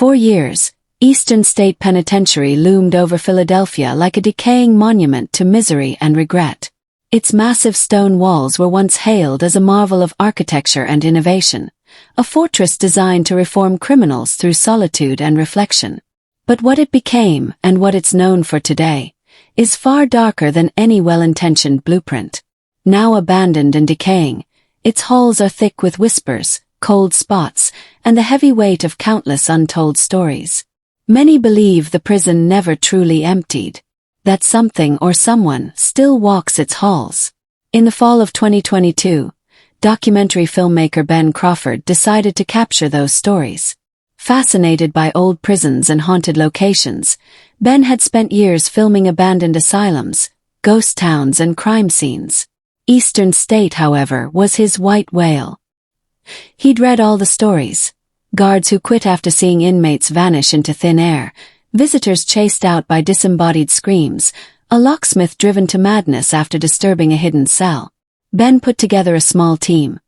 For years, Eastern State Penitentiary loomed over Philadelphia like a decaying monument to misery and regret. Its massive stone walls were once hailed as a marvel of architecture and innovation, a fortress designed to reform criminals through solitude and reflection. But what it became, and what it's known for today, is far darker than any well-intentioned blueprint. Now abandoned and decaying, its halls are thick with whispers, cold spots, and the heavy weight of countless untold stories. Many believe the prison never truly emptied, that something or someone still walks its halls. In the fall of 2022, documentary filmmaker Ben Crawford decided to capture those stories. Fascinated by old prisons and haunted locations, Ben had spent years filming abandoned asylums, ghost towns, and crime scenes. Eastern State, however, was his white whale. He'd read all the stories. Guards who quit after seeing inmates vanish into thin air, visitors chased out by disembodied screams, a locksmith driven to madness after disturbing a hidden cell. Ben put together a small team.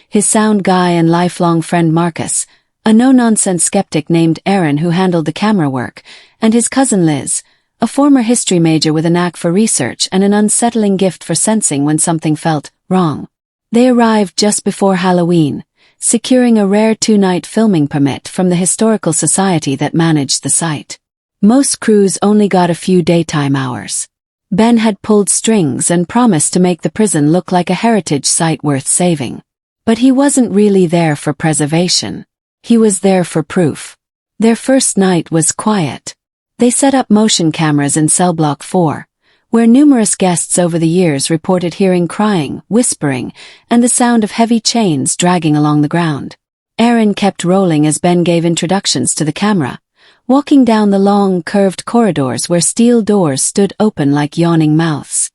His sound guy and lifelong friend Marcus, a no-nonsense skeptic named Aaron who handled the camera work, and his cousin Liz, a former history major with a knack for research and an unsettling gift for sensing when something felt wrong. They arrived just before Halloween, securing a rare 2-night filming permit from the historical society that managed the site. Most crews only got a few daytime hours. Ben had pulled strings and promised to make the prison look like a heritage site worth saving. But he wasn't really there for preservation. He was there for proof. Their first night was quiet. They set up motion cameras in cell block 4, where numerous guests over the years reported hearing crying, whispering, and the sound of heavy chains dragging along the ground. Aaron kept rolling as Ben gave introductions to the camera, walking down the long, curved corridors where steel doors stood open like yawning mouths.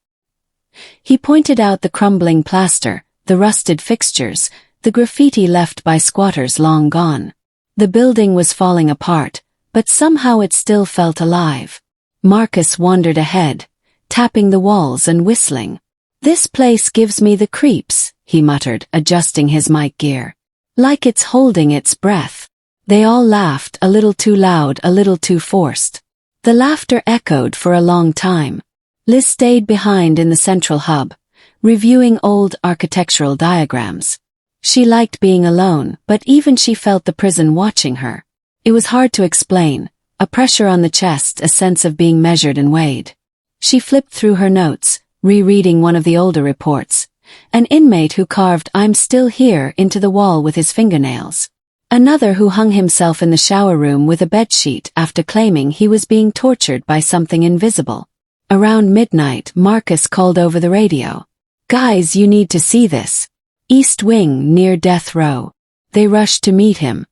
He pointed out the crumbling plaster, the rusted fixtures, the graffiti left by squatters long gone. The building was falling apart, but somehow it still felt alive. Marcus wandered ahead, tapping the walls and whistling. "This place gives me the creeps," he muttered, adjusting his mic gear. "Like it's holding its breath." They all laughed, a little too loud, a little too forced. The laughter echoed for a long time. Liz stayed behind in the central hub, reviewing old architectural diagrams. She liked being alone, but even she felt the prison watching her. It was hard to explain, a pressure on the chest, a sense of being measured and weighed. She flipped through her notes, rereading one of the older reports. An inmate who carved "I'm still here" into the wall with his fingernails. Another who hung himself in the shower room with a bedsheet after claiming he was being tortured by something invisible. Around midnight, Marcus called over the radio. "Guys, you need to see this. East Wing near death row." They rushed to meet him.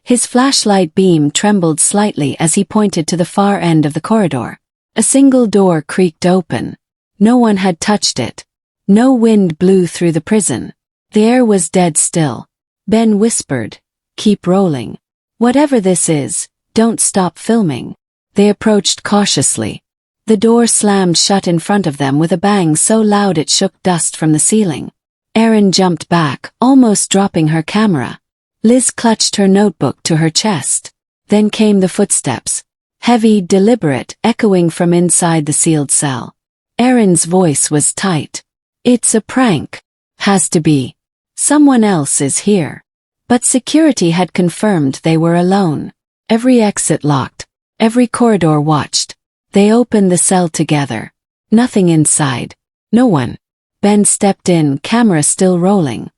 His flashlight beam trembled slightly as he pointed to the far end of the corridor. A single door creaked open. No one had touched it. No wind blew through the prison. The air was dead still. Ben whispered, "Keep rolling. Whatever this is, don't stop filming." They approached cautiously. The door slammed shut in front of them with a bang so loud it shook dust from the ceiling. Erin jumped back, almost dropping her camera. Liz clutched her notebook to her chest. Then came the footsteps. Heavy, deliberate, echoing from inside the sealed cell. Erin's voice was tight. "It's a prank. Has to be. Someone else is here." But security had confirmed they were alone. Every exit locked. Every corridor watched. They opened the cell together. Nothing inside. No one. Ben stepped in, camera still rolling.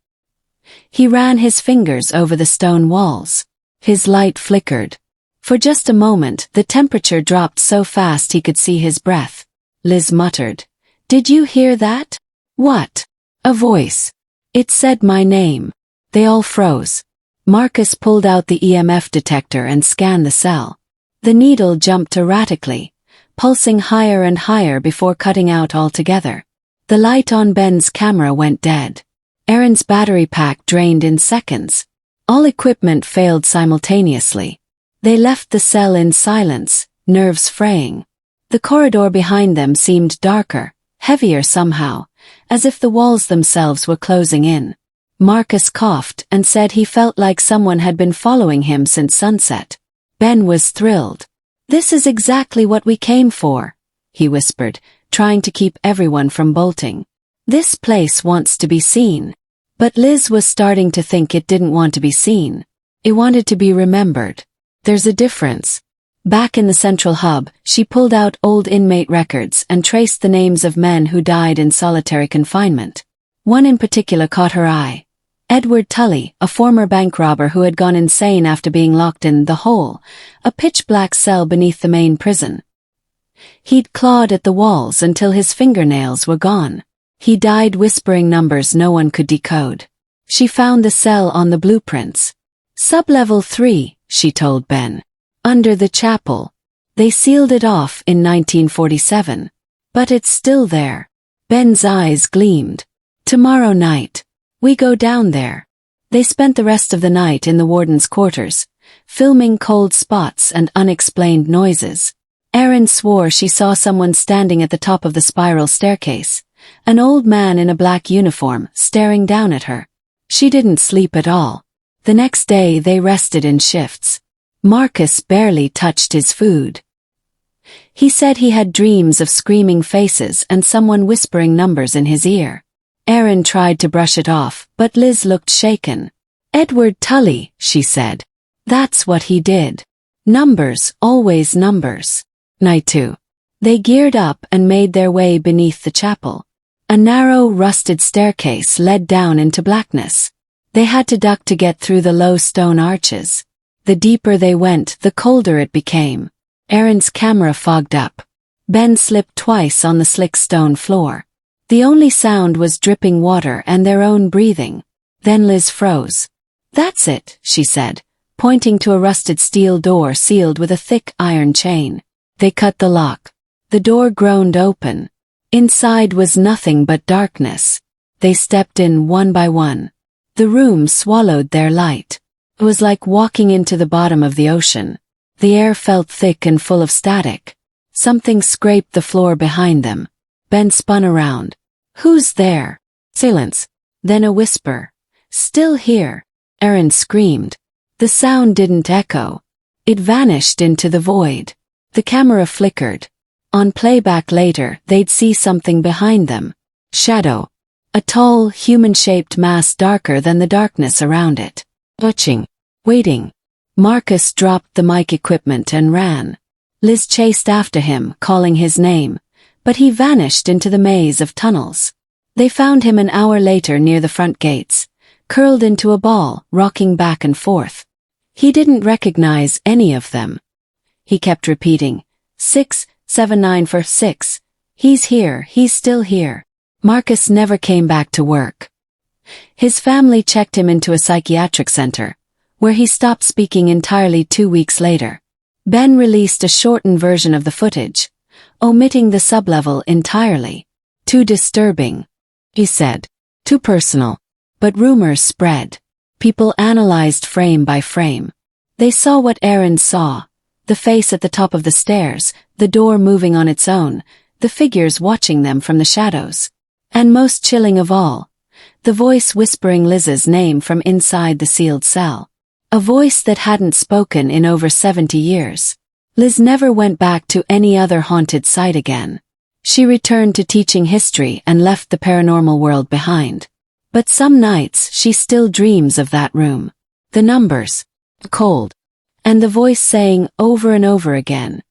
He ran his fingers over the stone walls. His light flickered. For just a moment, the temperature dropped so fast he could see his breath. Liz muttered, "Did you hear that?" "What?" "A voice. It said my name." They all froze. Marcus pulled out the EMF detector and scanned the cell. The needle jumped erratically, pulsing higher and higher before cutting out altogether. The light on Ben's camera went dead. Erin's battery pack drained in seconds. All equipment failed simultaneously. They left the cell in silence, nerves fraying. The corridor behind them seemed darker, heavier somehow, as if the walls themselves were closing in. Marcus coughed and said he felt like someone had been following him since sunset. Ben was thrilled. "This is exactly what we came for," he whispered, trying to keep everyone from bolting. "This place wants to be seen." But Liz was starting to think it didn't want to be seen. It wanted to be remembered. There's a difference. Back in the central hub, she pulled out old inmate records and traced the names of men who died in solitary confinement. One in particular caught her eye. Edward Tully, a former bank robber who had gone insane after being locked in the Hole, a pitch-black cell beneath the main prison. He'd clawed at the walls until his fingernails were gone. He died whispering numbers no one could decode. She found the cell on the blueprints. "Sublevel 3, she told Ben. "Under the chapel. They sealed it off in 1947. But it's still there." Ben's eyes gleamed. "Tomorrow night. We go down there." They spent the rest of the night in the warden's quarters, filming cold spots and unexplained noises. Erin swore she saw someone standing at the top of the spiral staircase, an old man in a black uniform staring down at her. She didn't sleep at all. The next day they rested in shifts. Marcus barely touched his food. He said he had dreams of screaming faces and someone whispering numbers in his ear. Erin tried to brush it off, but Liz looked shaken. "Edward Tully," she said. "That's what he did. Numbers, always numbers." Night 2. They geared up and made their way beneath the chapel. A narrow, rusted staircase led down into blackness. They had to duck to get through the low stone arches. The deeper they went, the colder it became. Erin's camera fogged up. Ben slipped twice on the slick stone floor. The only sound was dripping water and their own breathing. Then Liz froze. "That's it," she said, pointing to a rusted steel door sealed with a thick iron chain. They cut the lock. The door groaned open. Inside was nothing but darkness. They stepped in one by one. The room swallowed their light. It was like walking into the bottom of the ocean. The air felt thick and full of static. Something scraped the floor behind them. Ben spun around. "Who's there?" Silence. Then a whisper. "Still here." Erin screamed. The sound didn't echo. It vanished into the void. The camera flickered. On playback later, they'd see something behind them. Shadow. A tall, human-shaped mass darker than the darkness around it. Watching. Waiting. Marcus dropped the mic equipment and ran. Liz chased after him, calling his name, but he vanished into the maze of tunnels. They found him an hour later near the front gates, curled into a ball, rocking back and forth. He didn't recognize any of them. He kept repeating, 67946. "He's here, he's still here." Marcus never came back to work. His family checked him into a psychiatric center, where he stopped speaking entirely 2 weeks later. Ben released a shortened version of the footage, omitting the sublevel entirely. "Too disturbing," he said. "Too personal." But rumors spread. People analyzed frame by frame. They saw what Erin saw. The face at the top of the stairs, the door moving on its own, the figures watching them from the shadows. And most chilling of all, the voice whispering Liz's name from inside the sealed cell. A voice that hadn't spoken in over 70 years. Liz never went back to any other haunted site again. She returned to teaching history and left the paranormal world behind. But some nights she still dreams of that room. The numbers, the cold, and the voice saying over and over again,